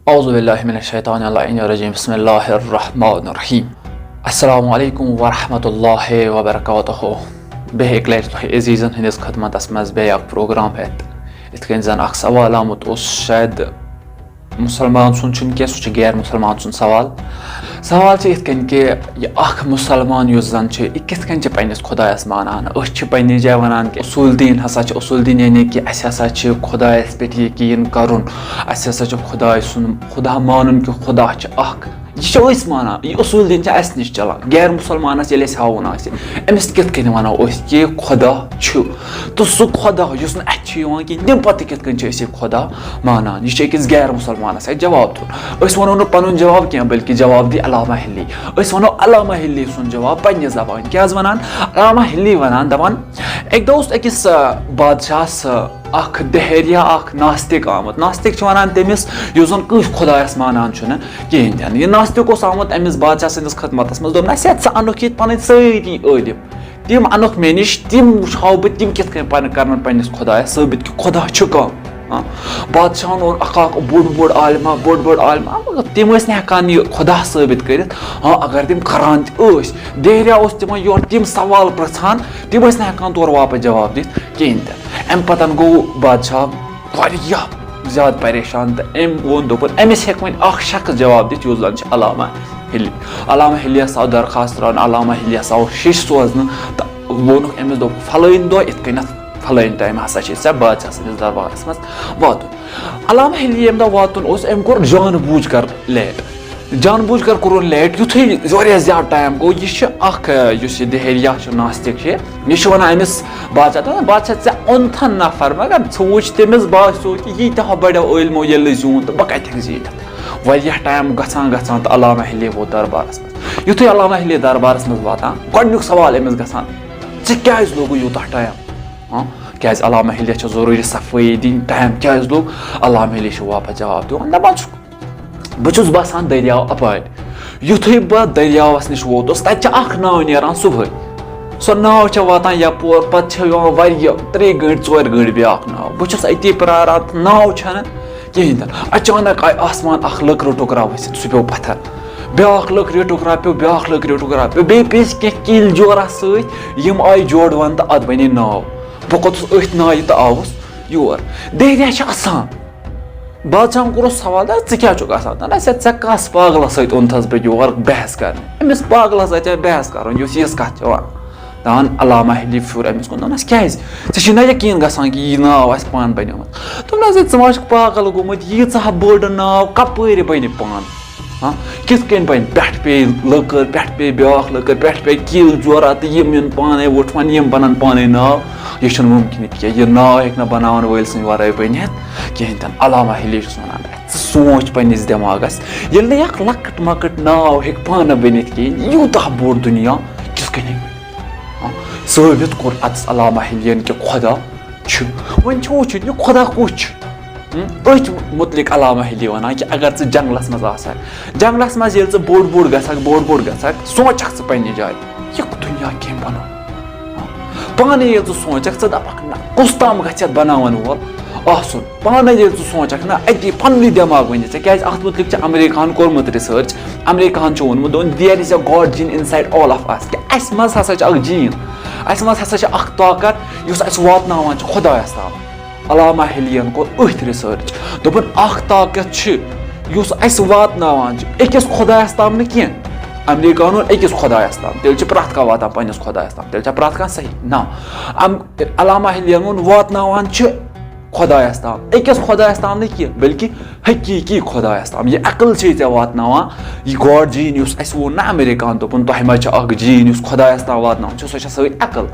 औज़ुबिल्लाहिमिनश्शैतानिर्रजीम बिस्मिल्लाहिर्रहमानिर्रहीम अस्सलामु अलैकुम वरहमतुल्लाहि वबरकातुहू बे एक लैट तुह अजीज़न हंदिस खदमतस मज बे अख प्रोग्राम हेत इत कन जन अख सवाल आमुत उस शायद मुसलमान सुन छुन के सु गैर मुसलमान सुन सवाल इत कन के ये अख मुसलमान युस जन छ कित कन छ पन्निस खुदायस मानान अस छ पन्नि जाय वनान के उसूल दीन हसा छ उसूल दीन यानी कि अस हसा छ खुदायस पे यकीन करुन अस हसा छ खुदाय सुन खुदा मानुन कि खुदा छ अख ये माना यह उसूल दिन अस नश चलान गैर मुसलमानस ये हावन अमिस कित कन वनो कि खुदा तो सह खुदा युस न कि तम पत कित कन खुदा मानान यह अकिस गैर मुसलमानस जवाब तुन वनो न पन जवाब क्या बल्कि जवाब दी अलामा हिल्ली वनो अलामा हिल्ली सुन जवाब पन्ने जबान क्या वनान अलामा हिल्ली वनान दपान एक दो अकिस बादशाहस अख दहरिया अख नास्तिक आमुत नास्तिक वनान तमिस युस जन कस खुदायस मानान कहें यह नास्तिक आमुत अमिस बादशाह सदिस खदमतस मज दोपन सा अनुक ये पन सारी इलम तम अनुक मे नश तम हाव बह तम कित कर पन्निस खुदायस साबित कि खुदा बादशाहन और अख बोड़ आलमा मगर तम हेकान यह खुदा साबित कर हाँ अगर तम करान दहरिया तम योर तम सवाल पृछान तम हेकान तौर वापस जवाब दित कहें अम पतन गो बादशाह ज्यादा परेशान तो अम वो दोपन अमिस हेक वन शख्स जवाब दित युस जन अलामा हिल्ली आव दरखास्त त्रान अलामा हिल्ली आव शिश सोजन तो वोन अमिस दोप फलाइन दो इत कन फलाइन टाइम हसा ऐ बादशाह सदिस दरबारस मज वातुन अलामा हिल्ली यम दह वातुन अम कोर जान बूझ कर कोर लेट युथे ज्यादा टाइम गो यह दहरिया नास्तिक यह वनान अमिस बादशाह ऐ ओन नफर मगर वुच तमिस बासो कि यह बड़ो इलमो ये जून तो बह कत जीत वह टाइम गसान तो अलामा हिल्ली वो दरबारस मज युथे अलामा हिल्ली दरबारस मज वातान गोडनुक सवाल अमिस गसान क्या लोग यूत टाइम क्या अलामा हिल्ली जरूरी सफाई दिन टाइम क्या लोग अलामा हिल्ली वापस जवाब दिवान दपान बहुस बसान दरियाव अपार युथे बह दरियावस नश वोतुस तत नाव नीरान सुबह सो नाव वातान यपोर पे 3 घंटे 4 घंटे ब्या नाव बहुस अति प्रारान नाव कहें अचानक आय आसमान लकड़ टुकरा वसित सह पे पत्थर ब्या लकड़ टुकरा पे ब्या लकड़ टुकरा पे बे पेश कह किल जोरा सम आय जोड़वन तो अत बने नाव बह खोतुस अथ नाय तो आवुस योर दहरिया आसान बादशाह कोर सवाल क्या े कस पागल सत ओनथस बह योर बहस कर अमिस पागल सत बहस कर यस कत दान अलामा हिल्ली फिर अमिस कुन दोपनस क्या ना यकीन गसान कि यह नाव आस पान बनियोमत दोपनस मा पागल गोमुत यीह बड़ नाव कपर बन पान हाँ कित कन बन पे लकड़ पे ब्या लकड़ पे किल जोरा तो यम पाने वुठवान यम बनन पाने नाव यह मुमकिन क्या यह नाव हे बनावन वल सद वर बनित कहें अलामा हिल्ली वनान सोच पन्निस दिमागस ये लकट मकट नाव हे पान बनित कहें यूतः बोड़ दुनिया किस कन साबित कोर अतस अलामा हिल्लियन कि खुदा वन वुचन यह खुदा कुछ अथ मुतलिक अलामा हिल्ली वनान कि अगर जंगलस मज जंगलस मज बोड़ बोड़ गक सोचक पन्ने जाय यह दुनिया कम बनो पाने ये सोचक दपक ना कुस तम गथ बनावन वोल आसन पाने ये सोचक ना अति पन्नी दिमाग वन क्या अत मुतलिक अमेरिकान कोर्मुत रिसर्च अमेरिकान वोनमुत there is a god gene inside all of us अस मज हसा जीन अस मज हसा ताकत युस अस वातनावान खुदायस ताम अलामा हिल्लियन कोर अथ रिसर्च दोपन ताकत युस अस वातनावान अकिस खुदायस ताम न कह अमेरिकान अकिस खुदायस ताम तेल प्रथ कह वातान पन्निस खुदायस ताम तेल प्रथ कह सही ना अलामा हिल्लियन वातनावान खुदायस ताम अकिस खुदायस ताम न कह बल्कि हकीकी खुदायस ताम यह अकल ऐ वातनावान यह गॉड जीन अस वो ना अमेरिकान दोपन तह मज जीन खुदायस ताम वातनावान सह सही अकल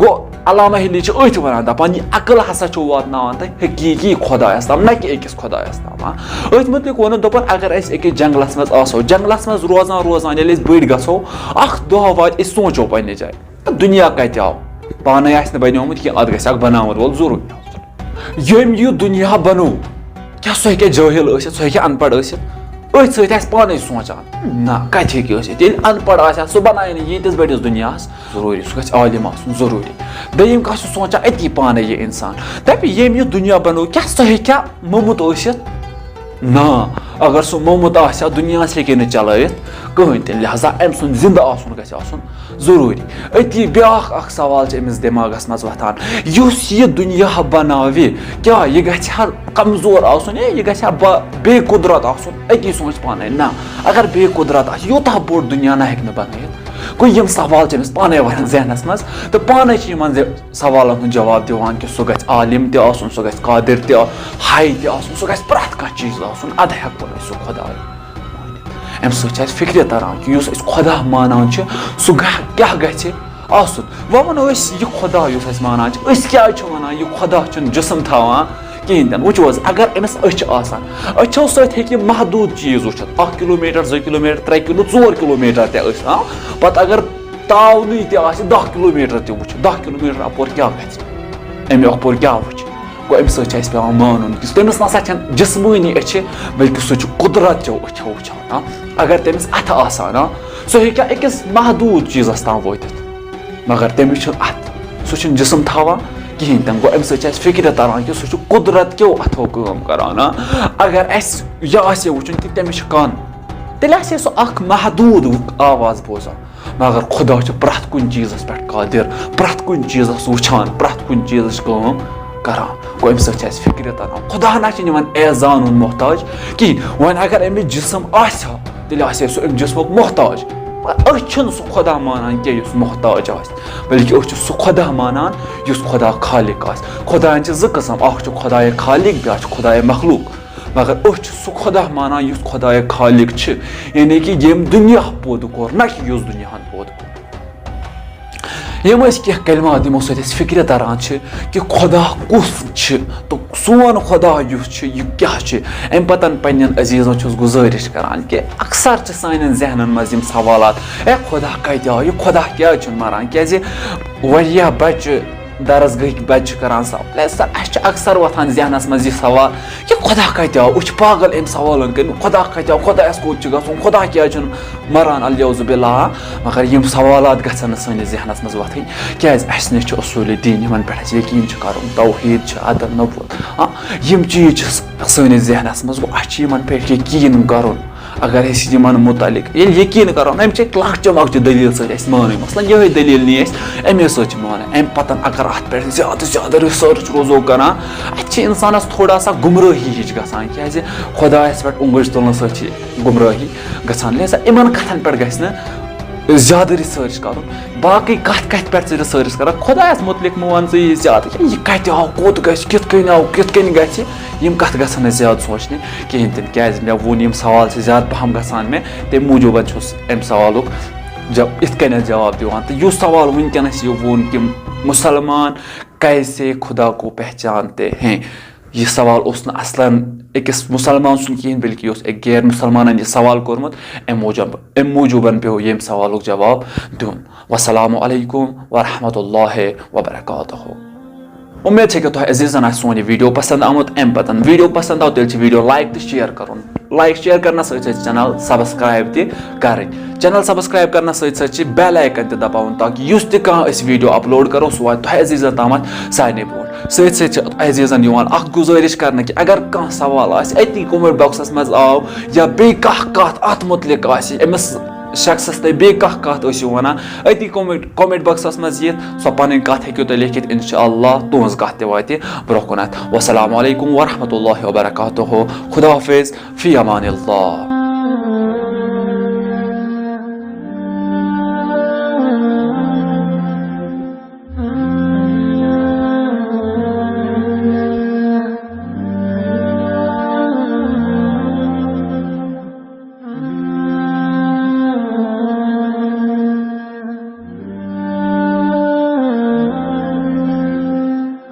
गो अलामा हिल्ली अथ वनान दपान यह अकल हसा वातनावान तह हकीकी खुदायस ताम न कि अकिस खुदायस ताम अथ मुतलिक वोन दोपन अगर अस अकिस जंगलस मज आसो जंगलस मज रोजान ये बड़ गो दह वात सोचो पन्ने जाय दुनिया कत आव पाने आस बनियोमुत कि अत गख बनावन वोल जरूर यम यह दुनिया बनो क्या सह हे जाहिल सह हे अनपढ़ अथ सत पाने सोचान ना कत हे अनपढ़ सह बनाए यीतिस बड़िस दुनिया जरूरी सह गछ आलिम आसन जरूरी दयिम कह सोचान अति पाने यह इंसान दप यम यह दुनिया बनो क्या सह क्या मोमुत ना अगर सो मोमुत आसा दुनिया हेके न चलत कहीं तन लिहाजा अम सुन जिंदा आसन गछ आसन जरूरी अति ब्याख अख सवाल अमिस दिमागस मज वथान युस ये दुनिया बनावे क्या ये गछ कमजोर आसन ये गछ बे कुदरत आसन अति सोच पाने ना अगर बे कुदरत आ यूता बोड़ दुनिया ना हेक न बनायत कोई यम सवाल अमिस पाने वन जहनस मज तो पाने सवालन हूं जवाब दिवान कि सह गछ आलिम ते आसन सह गछ कादिर ते हाई ते आसन सह गछ प्रथ कह चीज आसन अद हेको सह खुदा अम सह फिक्र तरान कि युस खुदा मानान सह क्या गछ आसन वो वनो यह खुदा युस मानान क्या वनान यह खुदा जिस्म थावान कहीं तन वो अगर अमिस आसान अच्छो सत्य महदूद चीज वो 1 किलोमीटर 2 किलोमीटर 3 किलो 4 किलोमीटर तत अगर तावन 10 किलोमीटर तह 10 किलोमीटर अपोर क्या अमे अपोर क्या वो गो अमि सह पे मान कि तमिस ना जिस्मानी अच्छ बल्कि सह कुदरत चो अच्छो वुचान अगर तमिस अथ आसान सह हे अकिस महदूद चीजस ताम वातित मगर तमिस अथ सह जिस्म थावान कहीं तन गो अमि सह फिक्र तरान कि सह कुदरत क्यों अथो काम करान अगर यह वुचन कि तमिस कान तेल सह महदूद आवाज बोजान मगर खुदा प्रथ कुन चीजस पे कादिर प्रथ कुन चीजस वुचान प्रथ कुन चीजस काम करान गो अमि सह फिक्र तरान खुदा ना एजान मोहताज कि वन अगर अमिस जिस्म आसा तेल सह अमि जिस्मुक मोहताज सह खुदा मानान क्या मोहताज बल्कि सह खुदा मानान खुदा खालिक खुदा ज कस्म खुदा खालिक ब्या खुदा मखलूक मगर सह खुदा मानान खुदा खालिक यानी कि यम दुनिया पौद कोर ना कि दुनिया पौद कोर यम कह कलमात यमो सह फिक्र तरान कि खुदा कुस तो सोन खुदा यह क्या अम पतन पन्न अजीजन गुजारिश करान कि अक्सर सान जहनन मज सवाल ए खुदा कत आव खुदा क्या मरान क्या बच्चे दरस गई बच्चे करान सर अक्सर वथान जहनस मज यह सवाल कि खुदा कत आव वह पागल अम सवालन कर खुदा कत आव खुदा कोत गन खुदा क्या मरान अल्लाहुजुबिल्ला मगर यम सवाल गन सैनिस जहनस मज वथन क्या नश उसूल दीन इन पे यकीन कर तौहीद अदल नबूत यम चीज सैनिस जहनस मज गो पे यकीन कर अगर मुतलिक यकीन करो अम लक्चो मक्चो दलील सत मान मसलन ये दलील नी अमे सत मान अम पतन अगर अत पे ज्यादा रिसर्च रोजो करान इंसानस थोड़ा सा गुमराही हिच गसान क्या खुदायस पे उंगज तुलन सत गुमराही गसान लिहाजा इन कथन पे गि ज्यादा रिसर्च कर बाकी कत पे रिसर्च कर खुदायस मुतलिक मान ज्यादा यह कत आव कोत कित आव कित गम कत गन ज्यादा सोचने कहें तन क्या मे वो सवाल ज्यादा पहम गसान मे तम मूजूब अम सवाल इत जवाब दिवान तो यह सवाल वनकस वोन कि मुसलमान कैसे खुदा को पहचानते हैं यह सवाल असलन अकिस मुसलमान सुन कहें बल्कि एक गैर मुसलमान यह सवाल कोर्मुत अम मूजूबन पे यम सवाल जवाब दिन वस्सलामु अलैकुम वरहमतुल्लाहि वबरकातुहू उम्मीद है कि तुम अजीजन सोन यह वीडियो पसंद आमुत अम पतन वीडियो पसंद आव तेल वीडियो लाइक तो शेयर कर लाइक शेयर करना चैनल सब्सक्राइब कर चैनल सब्सक्राइब करना बेल आइकन त दबावन ताकि युस तह वीडियो अपलोड करो सह वात तुह अजीजन ताम सारे ब्रोट अजीजन गुजारिश कर कि अगर कह सवाल अति कमेंट बॉक्सस मज आव या बे कत अत मुतलिक अमिस शख्स ते बे कत वन अति कमेंट बॉक्सस मज ये सो पन कत हेको तुम लिखित इंशाअल्लाह तुज कत वात ब्रोह कुन वस्सलामु अलैकुम वरहमतुल्लाहि वबरकातुहू खुदा हाफिज फी अमानिल्लाह।